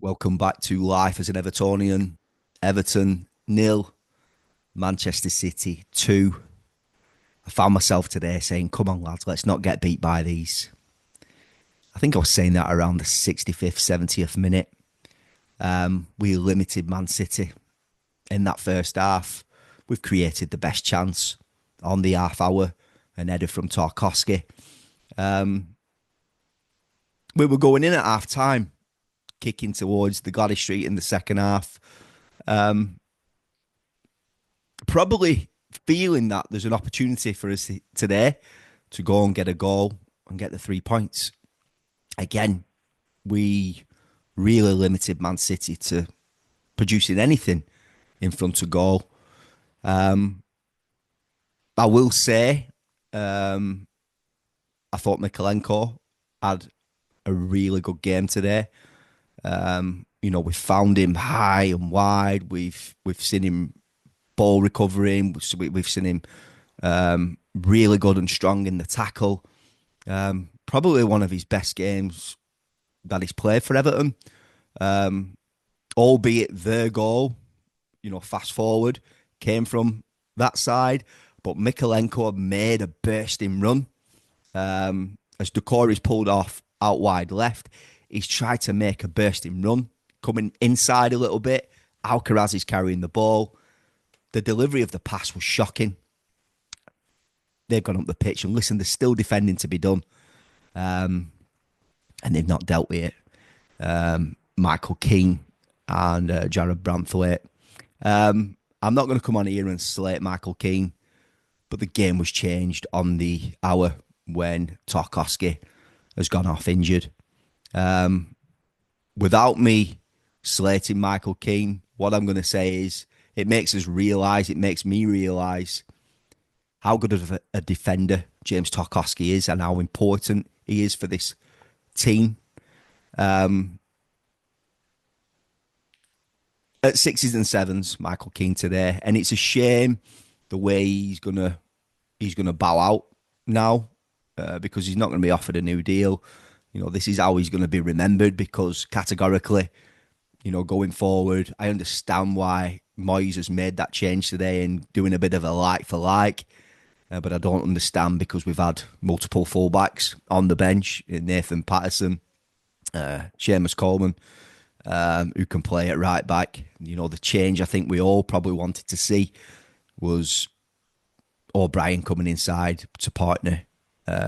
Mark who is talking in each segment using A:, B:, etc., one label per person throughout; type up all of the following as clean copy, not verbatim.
A: Welcome back to Life as an Evertonian. Everton nil, Manchester City 2. I found myself today saying, come on, lads, let's not get beat by these. I think I was saying that around the 65th, 70th minute. We limited Man City in that first half. We've created the best chance on the half hour, an header from Tarkowski. We were going in at half time, kicking towards the Gladys Street in the second half. Probably feeling that there's an opportunity for us today to go and get a goal and get the 3 points. Again, we really limited Man City to producing anything in front of goal. I will say, I thought Mikalenko had a really good game today. We found him high and wide. We've seen him ball recovering. We've seen him really good and strong in the tackle. Probably one of his best games that he's played for Everton. Albeit their goal, fast forward, came from that side. But Mikalenko made a bursting run. As Doucouré's pulled off out wide left, he's tried to make a bursting run, coming inside a little bit. Alcaraz is carrying the ball. The delivery of the pass was shocking. They've gone up the pitch and listen, there's still defending to be done. And they've not dealt with it. Michael Keane and Jared Branthwaite. I'm not going to come on here and slate Michael Keane, but the game was changed on the hour when Tarkowski has gone off injured. Without me slating Michael Keane, what I'm going to say is it makes me realise how good of a defender James Tarkowski is and how important he is for this team. At sixes and sevens, Michael Keane today, and it's a shame the way he's gonna bow out now because he's not going to be offered a new deal. This is how he's going to be remembered because categorically, going forward, I understand why Moyes has made that change today and doing a bit of a like for like. But I don't understand because we've had multiple fullbacks on the bench, Nathan Patterson, Seamus Coleman, who can play at right back. The change I think we all probably wanted to see was O'Brien coming inside to partner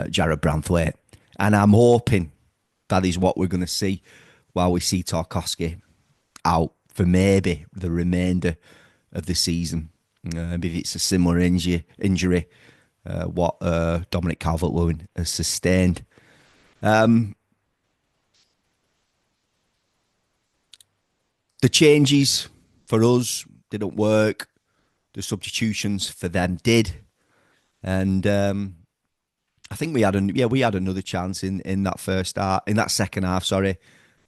A: Jared Branthwaite. And I'm hoping that is what we're going to see while we see Tarkowski out for maybe the remainder of the season. Maybe if it's a similar injury, what Dominic Calvert-Lewin has sustained. The changes for us didn't work. The substitutions for them did. And I think we had another chance in that second half. Sorry,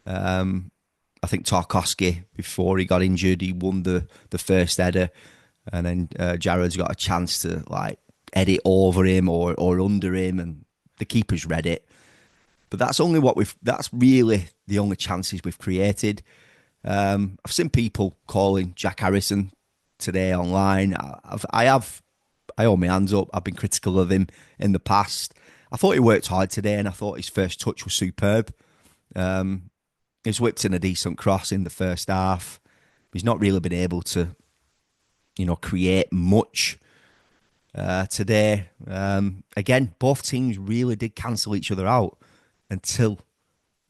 A: I think Tarkowski before he got injured, he won the first header, and then Jared's got a chance to head it over him or under him, and the keeper's read it. But that's really the only chances we've created. I've seen people calling Jack Harrison today online. I hold my hands up. I've been critical of him in the past. I thought he worked hard today, and I thought his first touch was superb. He's whipped in a decent cross in the first half. He's not really been able to, create much today. Again, both teams really did cancel each other out until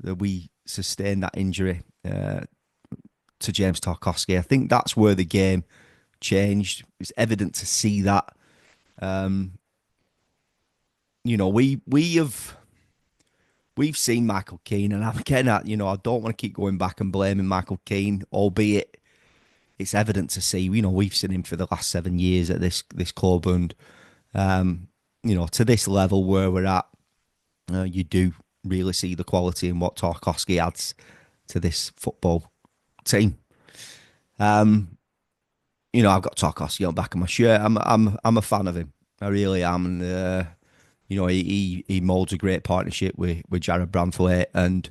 A: we sustained that injury to James Tarkowski. I think that's where the game changed. It's evident to see that. We've seen Michael Keane, and again, I don't want to keep going back and blaming Michael Keane, albeit it's evident to see. We've seen him for the last 7 years at this club, and to this level where we're at, you do really see the quality in what Tarkowski adds to this football team. I've got Tarkowski on the back of my shirt. I'm a fan of him. I really am, and he molds a great partnership with Jared Branthwaite, and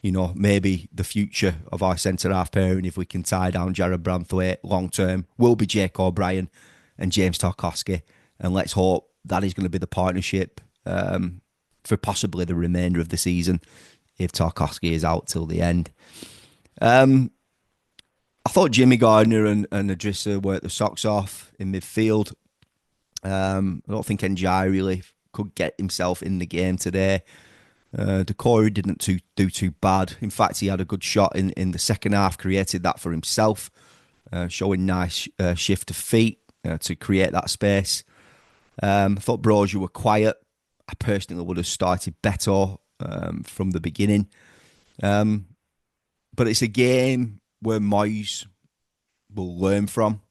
A: maybe the future of our centre half pairing, if we can tie down Jared Branthwaite long term, will be Jake O'Brien and James Tarkowski. And let's hope that is going to be the partnership for possibly the remainder of the season if Tarkowski is out till the end. I thought Jimmy Gardner and Adrissa worked the socks off in midfield. I don't think Njai really could get himself in the game today. Decore didn't do too bad. In fact, he had a good shot in the second half, created that for himself, showing nice shift of feet to create that space. I thought Broja were quiet. I personally would have started Beto from the beginning. But it's a game where Moyes will learn from.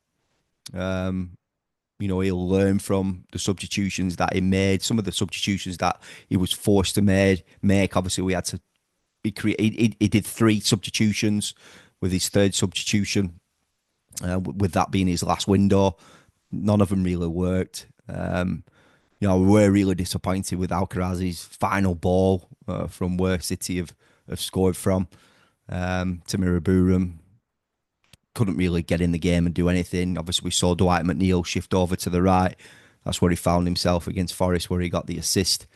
A: He'll learn from the substitutions that he made, some of the substitutions that he was forced to make. Obviously, we had to. He did 3 substitutions with his 3rd substitution, with that being his last window. None of them really worked. We were really disappointed with Alcaraz's final ball from where City have scored from. Tamir Aburam couldn't really get in the game and do anything. Obviously, we saw Dwight McNeil shift over to the right. That's where he found himself against Forest, where he got the assist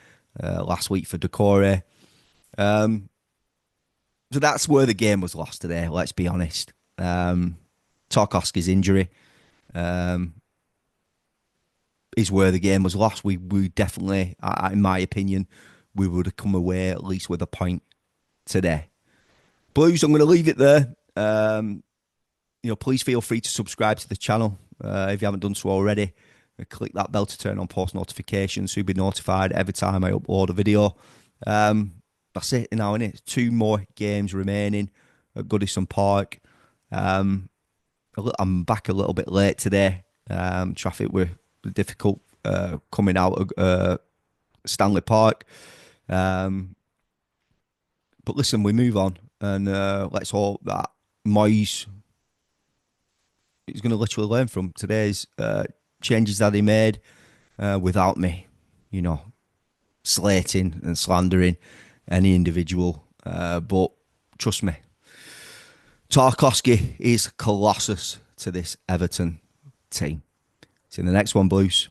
A: last week for Decore. So that's where the game was lost today, let's be honest. Tarkowski's injury is where the game was lost. We definitely, in my opinion, we would have come away at least with a point today. Blues, I'm going to leave it there. Please feel free to subscribe to the channel if you haven't done so already. Click that bell to turn on post notifications so you'll be notified every time I upload a video. That's it now, innit? 2 more games remaining at Goodison Park. I'm back a little bit late today. Traffic were difficult coming out of Stanley Park. But listen, we move on, and let's hope that Moyes is going to literally learn from today's changes that he made without me, slating and slandering any individual. But trust me, Tarkowski is colossus to this Everton team. See you in the next one, Blues.